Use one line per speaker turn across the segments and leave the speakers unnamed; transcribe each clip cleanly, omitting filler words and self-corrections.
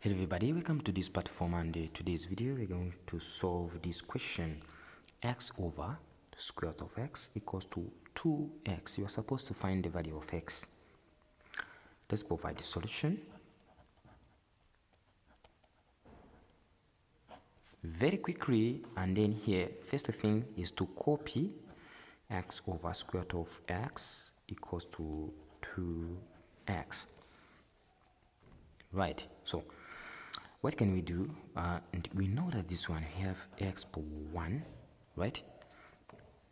Hello everybody, welcome to this platform, and today's video we're going to solve this question. X over the square root of x equals to 2x. You are supposed to find the value of x. Let's provide the solution. Very quickly, and then here first thing is to copy x over square root of x equals to 2x. Right, so what can we do? And we know that this one we have x power 1, right,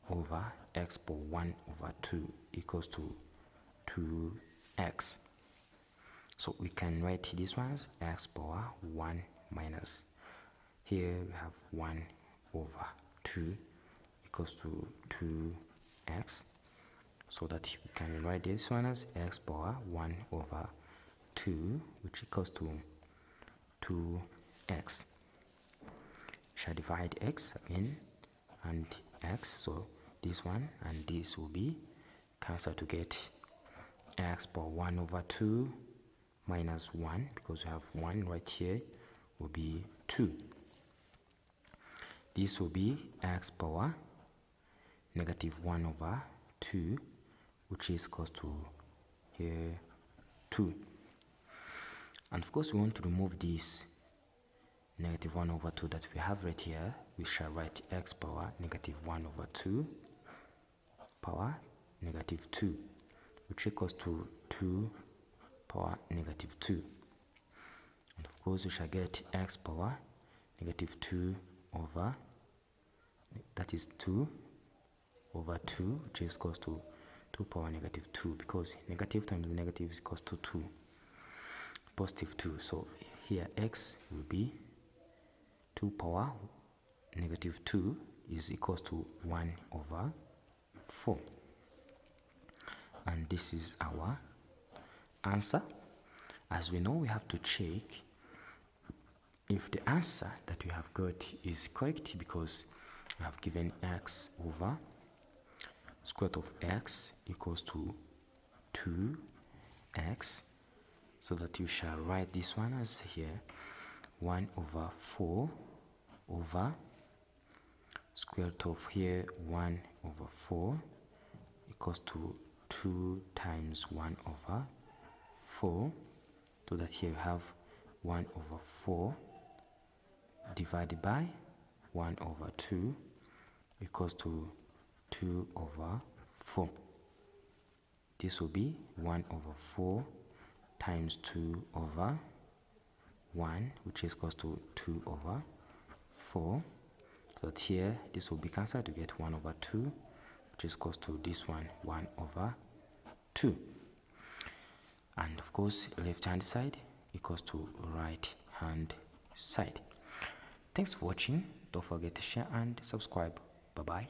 over x power 1 over 2 equals to 2x. So we can write this one as x power 1 minus, here we have 1 over 2 equals to 2x. So that we can write this one as x power 1 over 2, which equals to 2x. Shall divide x again and x, so this one and this will be cancelled to get x power 1 over 2 minus 1, because we have 1 right here, will be 2. This will be x power negative 1 over 2, which is equals to here 2. And of course we want to remove this negative 1 over 2 that we have right here. We shall write x power negative 1 over 2 power negative 2, which equals to 2 power negative 2. And of course we shall get x power negative 2 over, that is 2 over 2, which is equals to 2 power negative 2, because negative times negative is equals to 2. Positive 2, so here x will be 2 power negative 2 is equals to 1 over 4, and this is our answer. As we know, we have to check if the answer that we have got is correct, because we have given x over square root of x equals to 2x. So that you shall write this one as here 1 over 4 over square root of here 1 over 4 equals to 2 times 1 over 4. So that here we have 1 over 4 divided by 1 over 2 equals to 2 over 4. This will be 1 over 4 times 2 over 1, which is equals to 2 over 4. So that here this will be cancelled to get 1 over 2, which is equals to this one 1 over 2. And of course left hand side equals to right hand side. Thanks for watching. Don't forget to share and subscribe. Bye bye.